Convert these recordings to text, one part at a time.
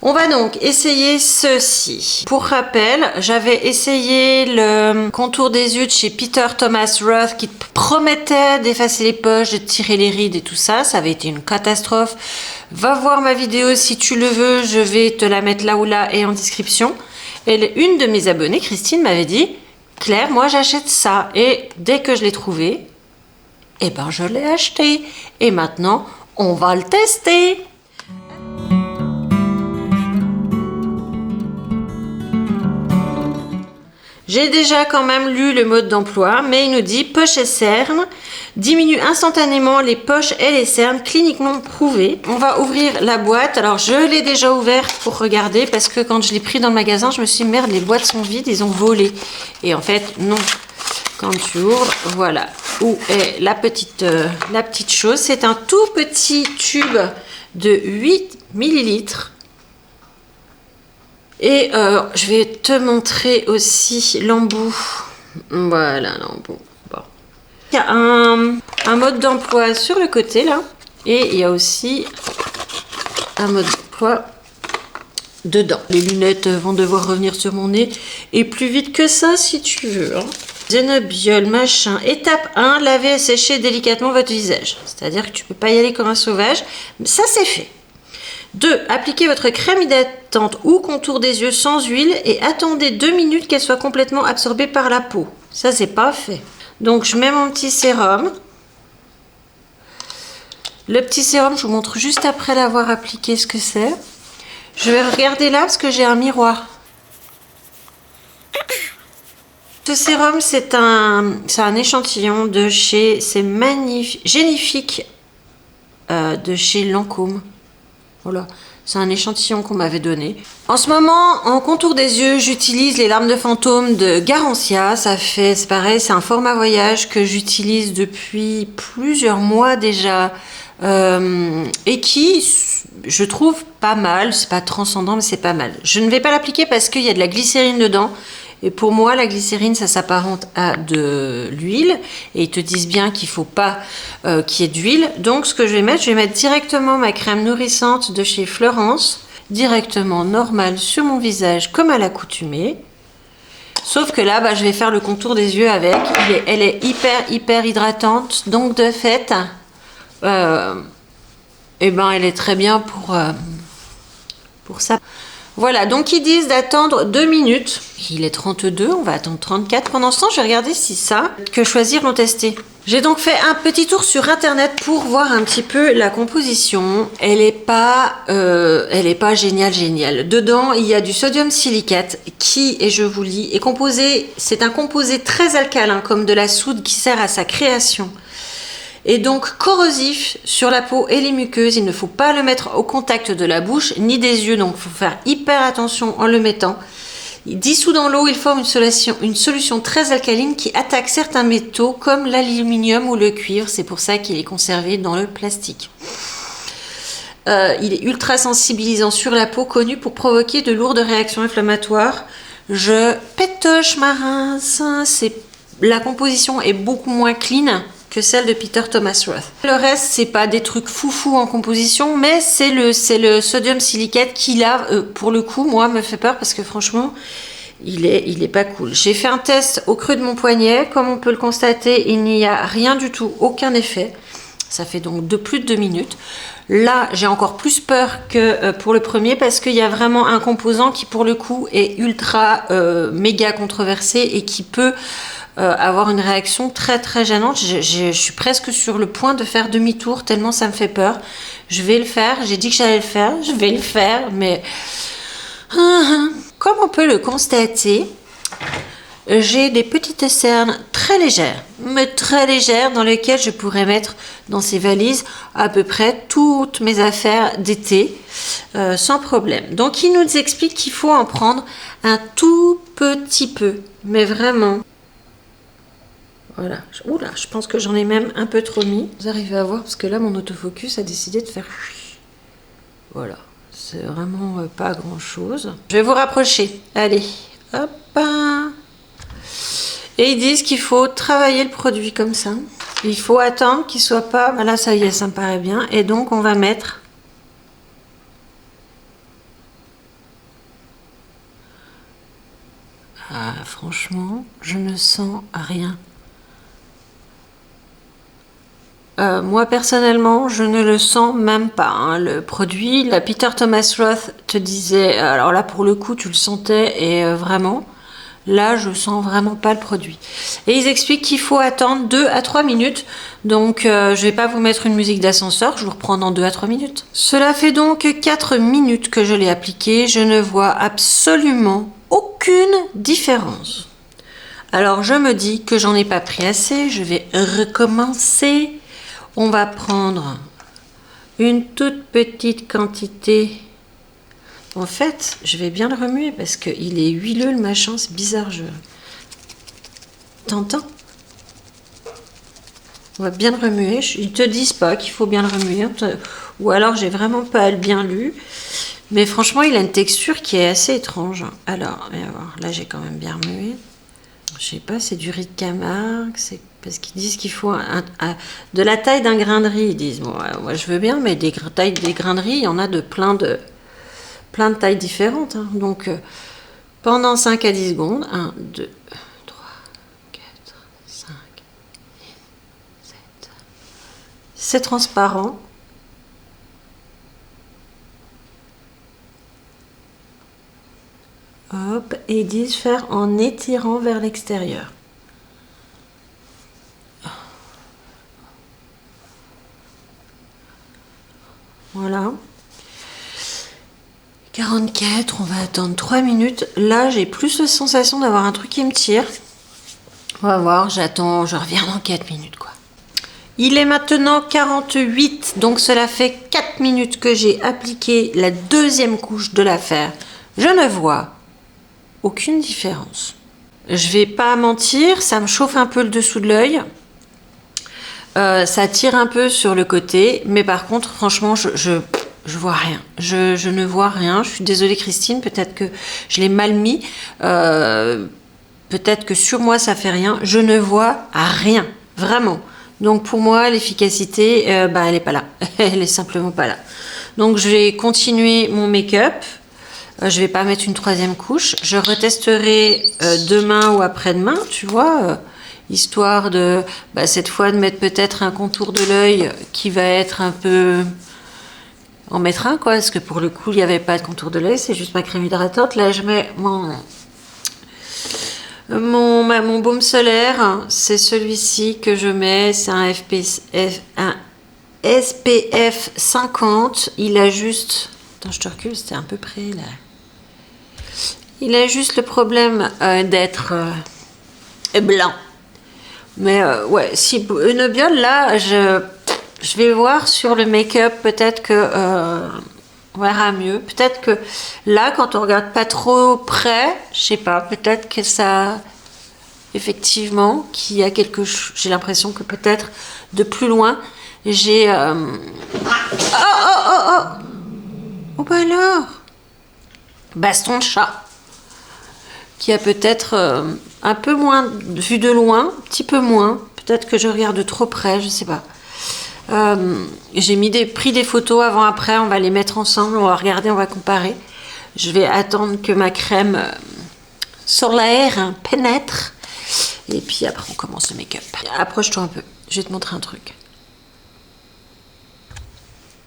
On va donc essayer ceci. Pour rappel, j'avais essayé le contour des yeux de chez Peter Thomas Roth qui promettait d'effacer les poches, de tirer les rides et tout ça. Ça avait été une catastrophe. Va voir ma vidéo si tu le veux. Je vais te la mettre là ou là et en description. Et une de mes abonnées, Christine, m'avait dit « Claire, moi j'achète ça. » Et dès que je l'ai trouvé, eh ben je l'ai acheté. Et maintenant, on va le tester. J'ai déjà quand même lu le mode d'emploi, mais il nous dit poches et cernes, diminue instantanément les poches et les cernes, cliniquement prouvé. On va ouvrir la boîte. Alors je l'ai déjà ouverte pour regarder parce que quand je l'ai pris dans le magasin, je me suis dit merde, les boîtes sont vides, ils ont volé. Et en fait non. Quand tu ouvres, voilà où est la petite chose. C'est un tout petit tube de 8 millilitres. Et je vais te montrer aussi l'embout. Voilà, l'embout. Bon. Il y a un mode d'emploi sur le côté, là. Et il y a aussi un mode d'emploi dedans. Les lunettes vont devoir revenir sur mon nez. Et plus vite que ça, si tu veux. Hein. Zénobiol, machin. Étape 1, laver et sécher délicatement votre visage. C'est-à-dire que tu peux pas y aller comme un sauvage. Mais ça, c'est fait. 2. Appliquez votre crème hydratante ou contour des yeux sans huile et attendez 2 minutes qu'elle soit complètement absorbée par la peau. Ça, c'est pas fait. Donc, je mets mon petit sérum. Le petit sérum, je vous montre juste après l'avoir appliqué ce que c'est. Je vais regarder là parce que j'ai un miroir. Ce sérum, c'est un échantillon de chez... C'est magnifique, génifique de chez Lancôme. Voilà, c'est un échantillon qu'on m'avait donné. En ce moment, en contour des yeux, j'utilise les larmes de fantôme de Garancia. C'est pareil, c'est un format voyage que j'utilise depuis plusieurs mois déjà. Et qui, je trouve pas mal. C'est pas transcendant, mais c'est pas mal. Je ne vais pas l'appliquer parce qu'il y a de la glycérine dedans. Et pour moi, la glycérine, ça s'apparente à de l'huile. Et ils te disent bien qu'il ne faut pas qu'il y ait d'huile. Donc, ce que je vais mettre directement ma crème nourrissante de chez Florence, directement normale sur mon visage, comme à l'accoutumée. Sauf que là, je vais faire le contour des yeux avec. Elle est hyper hydratante. Donc, de fait, elle est très bien pour ça. Voilà, donc ils disent d'attendre 2 minutes. Il est 32, on va attendre 34. Pendant ce temps, je vais regarder si ça, que Choisir l'ont testé. J'ai donc fait un petit tour sur internet pour voir un petit peu la composition. Elle est pas géniale. Dedans, il y a du sodium silicate qui, et je vous lis, est composé, c'est un composé très alcalin comme de la soude qui sert à sa création. Et donc corrosif sur la peau et les muqueuses. Il ne faut pas le mettre au contact de la bouche ni des yeux, donc il faut faire hyper attention en le mettant. Dissous dans l'eau, il forme une solution très alcaline qui attaque certains métaux comme l'aluminium ou le cuivre. C'est pour ça qu'il est conservé dans le plastique. Il est ultra sensibilisant sur la peau, connu pour provoquer de lourdes réactions inflammatoires. Je pétoche ma rince. La composition est beaucoup moins clean que celle de Peter Thomas Roth. Le reste, c'est pas des trucs foufou en composition, mais c'est le sodium silicate qui, là, pour le coup, moi, me fait peur parce que franchement, il est pas cool. J'ai fait un test au creux de mon poignet. Comme on peut le constater, il n'y a rien du tout, aucun effet. Ça fait donc plus de 2 minutes. Là, j'ai encore plus peur que pour le premier parce qu'il y a vraiment un composant qui, pour le coup, est ultra méga controversé et qui peut avoir une réaction très gênante. Je suis presque sur le point de faire demi-tour tellement ça me fait peur. Je vais le faire. J'ai dit que j'allais le faire. Je vais le faire, mais comme on peut le constater, j'ai des petites cernes très légères, mais très légères, dans lesquelles je pourrais mettre dans ces valises à peu près toutes mes affaires d'été sans problème. Donc il nous explique qu'il faut en prendre un tout petit peu, mais vraiment. Voilà. Oula, je pense que j'en ai même un peu trop mis. Vous arrivez à voir parce que là mon autofocus a décidé de faire. Voilà, c'est vraiment pas grand chose. Je vais vous rapprocher. Allez, hop. Et ils disent qu'il faut travailler le produit comme ça. Il faut attendre qu'il soit pas... Là, ça y est, ça me paraît bien. Et donc, on va mettre Franchement, je ne sens rien. Moi personnellement, je ne le sens même pas, hein. Le produit, la Peter Thomas Roth te disait, alors là pour le coup tu le sentais et vraiment, là je sens vraiment pas le produit. Et ils expliquent qu'il faut attendre 2 à 3 minutes, donc je vais pas vous mettre une musique d'ascenseur, je vous reprends dans 2 à 3 minutes. Cela fait donc 4 minutes que je l'ai appliqué, je ne vois absolument aucune différence. Alors je me dis que j'en ai pas pris assez, je vais recommencer. On va prendre une toute petite quantité. En fait, je vais bien le remuer parce qu'il est huileux le machin, c'est bizarre. T'entends? On va bien le remuer. Ils te disent pas qu'il faut bien le remuer. Ou alors j'ai vraiment pas bien lu. Mais franchement, il a une texture qui est assez étrange. Alors, là j'ai quand même bien remué. Je sais pas, c'est du riz de Camargue, c'est parce qu'ils disent qu'il faut de la taille d'un grain de riz. Ils disent, bon, moi je veux bien, mais des grains de riz, il y en a de plein de tailles différentes. Hein. Donc, pendant 5 à 10 secondes, 1, 2, 3, 4, 5, 6, 7. C'est transparent. Hop, et ils disent faire en étirant vers l'extérieur. Voilà. 44, on va attendre 3 minutes. Là, j'ai plus la sensation d'avoir un truc qui me tire. On va voir, j'attends, je reviens dans 4 minutes, quoi. Il est maintenant 48, donc cela fait 4 minutes que j'ai appliqué la deuxième couche de l'affaire. Je ne vois aucune différence. Je vais pas mentir, ça me chauffe un peu le dessous de l'œil. Ça tire un peu sur le côté, mais par contre, franchement, je vois rien. Je ne vois rien. Je suis désolée, Christine, peut-être que je l'ai mal mis. Peut-être que sur moi, ça fait rien. Je ne vois rien, vraiment. Donc pour moi, l'efficacité, elle n'est pas là. Elle est simplement pas là. Donc je vais continuer mon make-up. Je vais pas mettre une troisième couche. Je retesterai demain ou après-demain, tu vois, histoire de, cette fois, de mettre peut-être un contour de l'œil qui va être un peu... En mettre un, quoi, parce que pour le coup, il n'y avait pas de contour de l'œil, c'est juste ma crème hydratante. Là, je mets mon baume solaire, c'est celui-ci que je mets, c'est un SPF 50. Il a juste... Attends, je te recule, c'était un peu près, là. Il a juste le problème d'être blanc. Mais ouais, si une biole, là, je vais voir sur le make-up, peut-être que on verra mieux. Peut-être que là, quand on regarde pas trop près, je sais pas, peut-être que ça... Effectivement, qu'il y a quelque chose... J'ai l'impression que peut-être de plus loin, j'ai... Oh bah alors, baston de chat, qui a peut-être un peu moins vu de loin, un petit peu moins. Peut-être que je regarde trop près, je sais pas. J'ai pris des photos avant-après, on va les mettre ensemble, on va regarder, on va comparer. Je vais attendre que ma crème solaire pénètre. Et puis après, on commence le make-up. Approche-toi un peu, je vais te montrer un truc.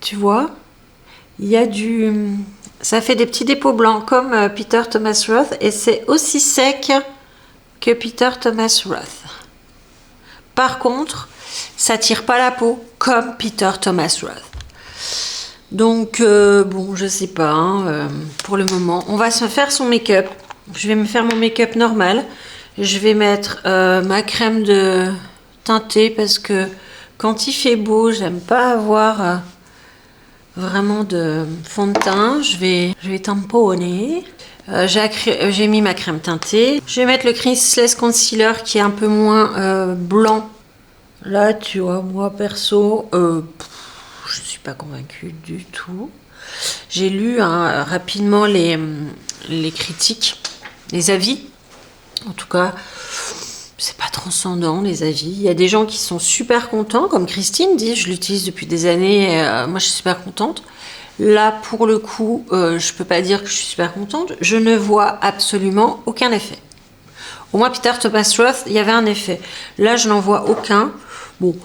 Tu vois ? Il y a ça fait des petits dépôts blancs comme Peter Thomas Roth et c'est aussi sec que Peter Thomas Roth. Par contre, ça tire pas la peau comme Peter Thomas Roth. Donc, bon, je sais pas, hein, pour le moment. On va se faire son make-up. Je vais me faire mon make-up normal. Je vais mettre ma crème de teintée parce que quand il fait beau, j'aime pas avoir... vraiment de fond de teint. Je vais tamponner. J'ai mis ma crème teintée. Je vais mettre le Creaseless Concealer qui est un peu moins blanc. Là, tu vois, moi perso, je suis pas convaincue du tout. J'ai lu rapidement les critiques, les avis. En tout cas, c'est pas transcendant les avis. Il y a des gens qui sont super contents, comme Christine dit, je l'utilise depuis des années, moi je suis super contente. Là, pour le coup, je peux pas dire que je suis super contente. Je ne vois absolument aucun effet. Au moins Peter Thomas Roth, il y avait un effet. Là, je n'en vois aucun. Bon,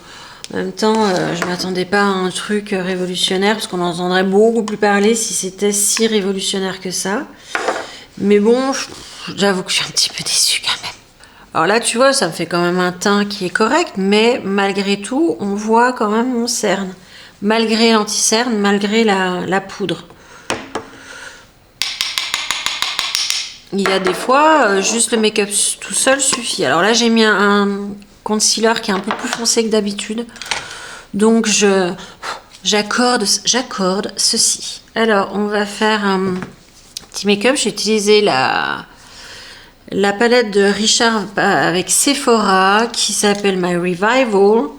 en même temps, je m'attendais pas à un truc révolutionnaire, parce qu'on entendrait beaucoup plus parler si c'était si révolutionnaire que ça. Mais bon, j'avoue que je suis un petit peu déçue quand même. Alors là, tu vois, ça me fait quand même un teint qui est correct, mais malgré tout, on voit quand même mon cerne. Malgré l'anti-cerne, malgré la poudre. Il y a des fois, juste le make-up tout seul suffit. Alors là, j'ai mis un concealer qui est un peu plus foncé que d'habitude. Donc, j'accorde ceci. Alors, on va faire un petit make-up. J'ai utilisé la palette de Richard avec Sephora qui s'appelle My Revival,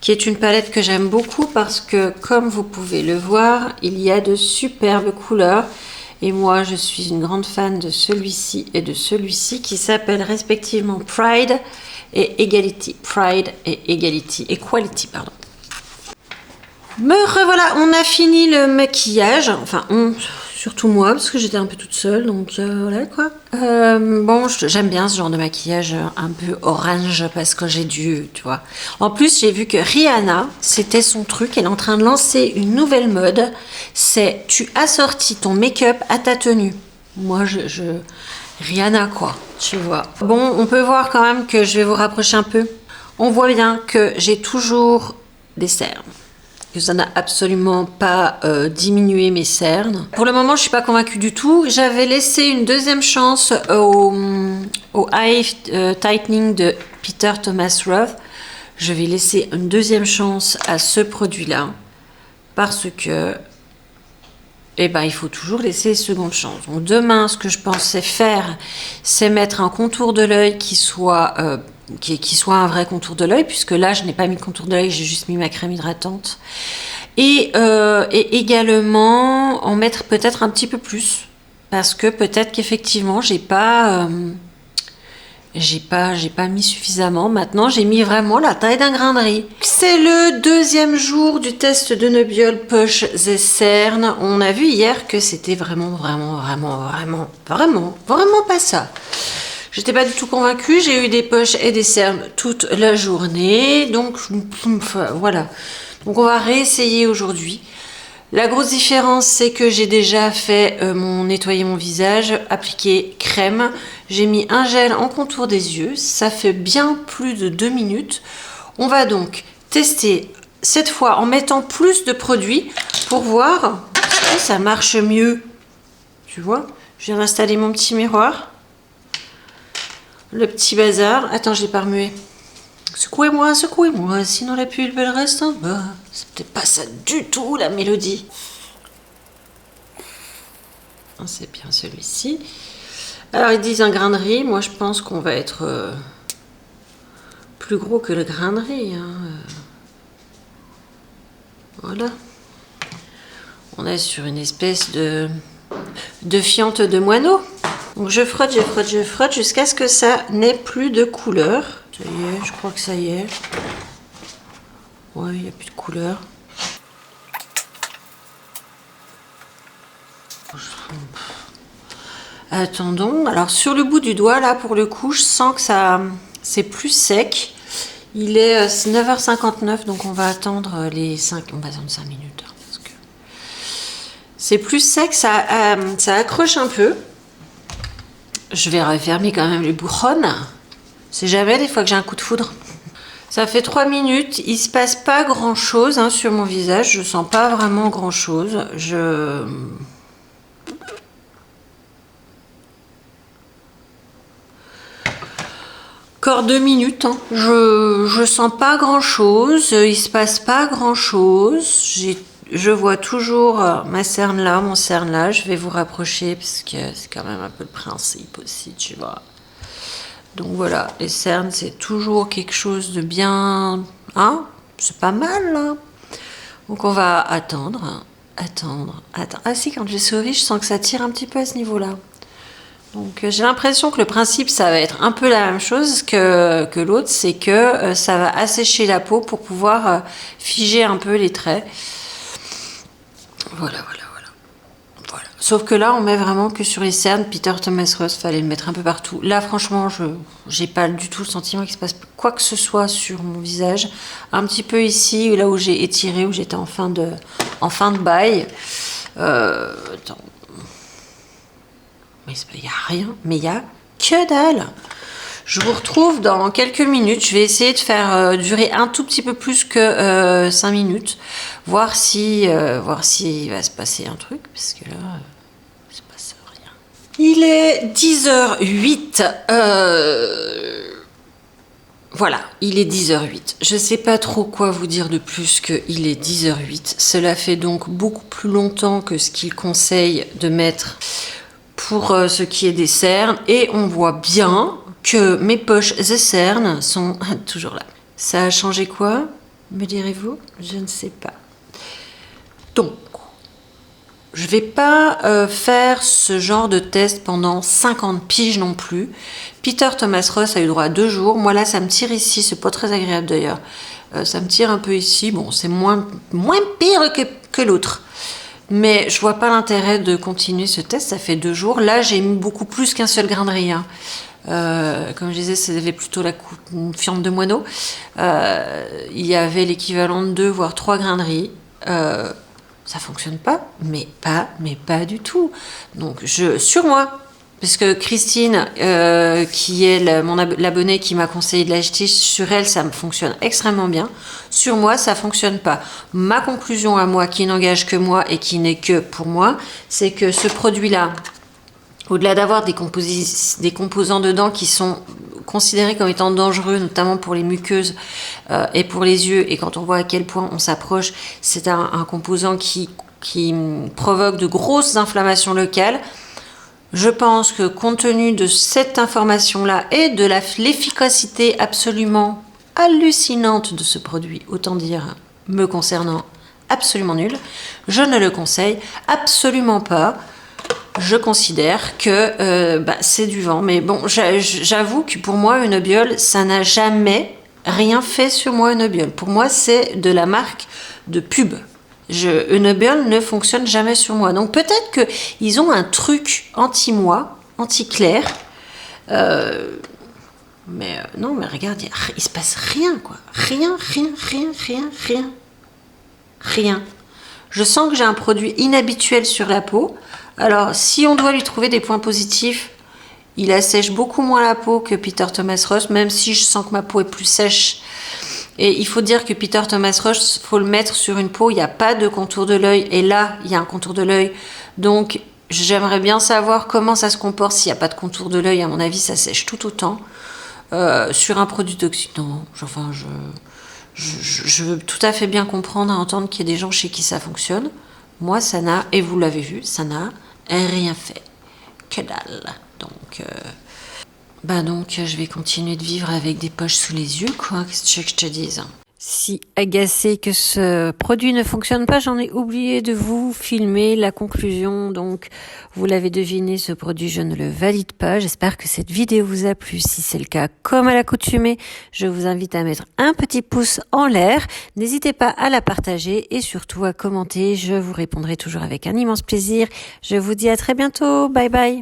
qui est une palette que j'aime beaucoup parce que, comme vous pouvez le voir, il y a de superbes couleurs. Et moi, je suis une grande fan de celui-ci et de celui-ci qui s'appellent respectivement Pride et Equality. Pride et Equality, pardon. Me revoilà, on a fini le maquillage. Enfin, surtout moi, parce que j'étais un peu toute seule, donc voilà quoi. Bon, j'aime bien ce genre de maquillage un peu orange parce que j'ai dû, tu vois. En plus, j'ai vu que Rihanna, c'était son truc, elle est en train de lancer une nouvelle mode. C'est tu assortis ton make-up à ta tenue. Moi, Rihanna quoi, tu vois. Bon, on peut voir quand même que je vais vous rapprocher un peu. On voit bien que j'ai toujours des cernes. Que ça n'a absolument pas diminué mes cernes. Pour le moment, je suis pas convaincue du tout. J'avais laissé une deuxième chance au Eye Tightening de Peter Thomas Roth. Je vais laisser une deuxième chance à ce produit-là parce que il faut toujours laisser une seconde chance. Donc demain, ce que je pensais faire, c'est mettre un contour de l'œil qui soit un vrai contour de l'œil, puisque là, je n'ai pas mis de contour de l'œil, j'ai juste mis ma crème hydratante. Et également, en mettre peut-être un petit peu plus, parce que peut-être qu'effectivement, j'ai pas mis suffisamment. Maintenant, j'ai mis vraiment la taille d'un grain de riz. C'est le deuxième jour du test de Nebiol poches et cernes. On a vu hier que c'était vraiment pas ça. J'étais pas du tout convaincue. J'ai eu des poches et des cernes toute la journée. Donc, voilà. Donc, on va réessayer aujourd'hui. La grosse différence, c'est que j'ai déjà fait nettoyer mon visage, appliqué crème. J'ai mis un gel en contour des yeux. Ça fait bien plus de 2 minutes. On va donc tester cette fois en mettant plus de produits pour voir si ça marche mieux. Tu vois, je viens d'installer mon petit miroir. Le petit bazar. Attends, je l'ai pas remué. Secouez-moi, sinon la pulpe elle reste en bas. C'est peut-être pas ça du tout la mélodie. C'est bien celui-ci. Alors ils disent un grain de riz. Moi je pense qu'on va être plus gros que le grain de riz. Hein. Voilà. On est sur une espèce de fiente de moineau. Donc je frotte jusqu'à ce que ça n'ait plus de couleur. Ça y est, je crois que ça y est. Ouais, il n'y a plus de couleur. Attendons. Alors sur le bout du doigt, là, pour le coup, je sens que c'est plus sec. Il est 9h59, donc on va attendre les 5 minutes. Hein, parce que c'est plus sec, ça accroche un peu. Je vais refermer quand même les bourronnes. C'est jamais des fois que j'ai un coup de foudre. Ça fait 3 minutes, il se passe pas grand chose hein, sur mon visage, je sens pas vraiment grand chose. Encore 2 minutes, hein. Je sens pas grand chose, il se passe pas grand chose. Je vois toujours ma cerne là, mon cerne là, je vais vous rapprocher parce que c'est quand même un peu le principe aussi, tu vois. Donc voilà, les cernes, c'est toujours quelque chose de bien... Hein, c'est pas mal, là. Donc on va attendre. Ah si, quand j'ai sauvé, je sens que ça tire un petit peu à ce niveau-là. Donc j'ai l'impression que le principe, ça va être un peu la même chose que l'autre. C'est que ça va assécher la peau pour pouvoir figer un peu les traits. Voilà. Sauf que là, on met vraiment que sur les cernes. Peter Thomas Roth, fallait le mettre un peu partout. Là, franchement, j'ai pas du tout le sentiment qu'il se passe quoi que ce soit sur mon visage. Un petit peu ici, là où j'ai étiré, où j'étais en fin de bail. Attends. Mais il n'y a rien, mais il y a que dalle. Je vous retrouve dans quelques minutes. Je vais essayer de faire durer un tout petit peu plus que 5 minutes. Voir si il va se passer un truc. Parce que là, il se passe rien. Il est 10h08. Voilà, il est 10h08. Je ne sais pas trop quoi vous dire de plus qu'il est 10h08. Cela fait donc beaucoup plus longtemps que ce qu'il conseille de mettre pour ce qui est des cernes. Et on voit bien que mes poches et cernes sont toujours là. Ça a changé quoi, me direz-vous? Je ne sais pas. Donc, je ne vais pas faire ce genre de test pendant 50 piges non plus. Peter Thomas Roth a eu droit à 2 jours. Moi là, ça me tire ici. C'est pas très agréable d'ailleurs. Ça me tire un peu ici. Bon, c'est moins pire que l'autre. Mais je vois pas l'intérêt de continuer ce test. Ça fait 2 jours. Là, j'ai mis beaucoup plus qu'un seul grain de riz. Comme je disais, c'était plutôt une fiente de moineau. Il y avait l'équivalent de 2 voire 3 grains de riz. Ça fonctionne pas, mais pas du tout. Donc sur moi, parce que Christine, qui est l'abonnée qui m'a conseillé de l'acheter, sur elle, ça me fonctionne extrêmement bien. Sur moi, ça fonctionne pas. Ma conclusion à moi, qui n'engage que moi et qui n'est que pour moi, c'est que ce produit-là, au-delà d'avoir des composants dedans qui sont considérés comme étant dangereux, notamment pour les muqueuses et pour les yeux, et quand on voit à quel point on s'approche, c'est un composant qui provoque de grosses inflammations locales. Je pense que compte tenu de cette information-là et de l'efficacité absolument hallucinante de ce produit, autant dire me concernant absolument nul, je ne le conseille absolument pas. Je considère que c'est du vent. Mais bon, j'avoue que pour moi, une biole, ça n'a jamais rien fait sur moi, une biole. Pour moi, c'est de la marque de pub. Une biole ne fonctionne jamais sur moi. Donc peut-être qu'ils ont un truc anti-moi, anti-clair. Non, mais regarde, il se passe rien, quoi. Rien. Je sens que j'ai un produit inhabituel sur la peau. Alors, si on doit lui trouver des points positifs, il assèche beaucoup moins la peau que Peter Thomas Roth, même si je sens que ma peau est plus sèche. Et il faut dire que Peter Thomas Roth, il faut le mettre sur une peau, il n'y a pas de contour de l'œil. Et là, il y a un contour de l'œil. Donc, j'aimerais bien savoir comment ça se comporte s'il n'y a pas de contour de l'œil. À mon avis, ça sèche tout autant. Sur un produit d'oxydant, je veux tout à fait bien comprendre et entendre qu'il y a des gens chez qui ça fonctionne. Moi, ça n'a, et vous l'avez vu, ça n'a rien fait. Que dalle. Donc, je vais continuer de vivre avec des poches sous les yeux, quoi. Qu'est-ce que tu veux que je te dise? Si agacé que ce produit ne fonctionne pas, j'en ai oublié de vous filmer la conclusion. Donc, vous l'avez deviné, ce produit, je ne le valide pas. J'espère que cette vidéo vous a plu. Si c'est le cas, comme à l'accoutumée, je vous invite à mettre un petit pouce en l'air. N'hésitez pas à la partager et surtout à commenter. Je vous répondrai toujours avec un immense plaisir. Je vous dis à très bientôt. Bye bye.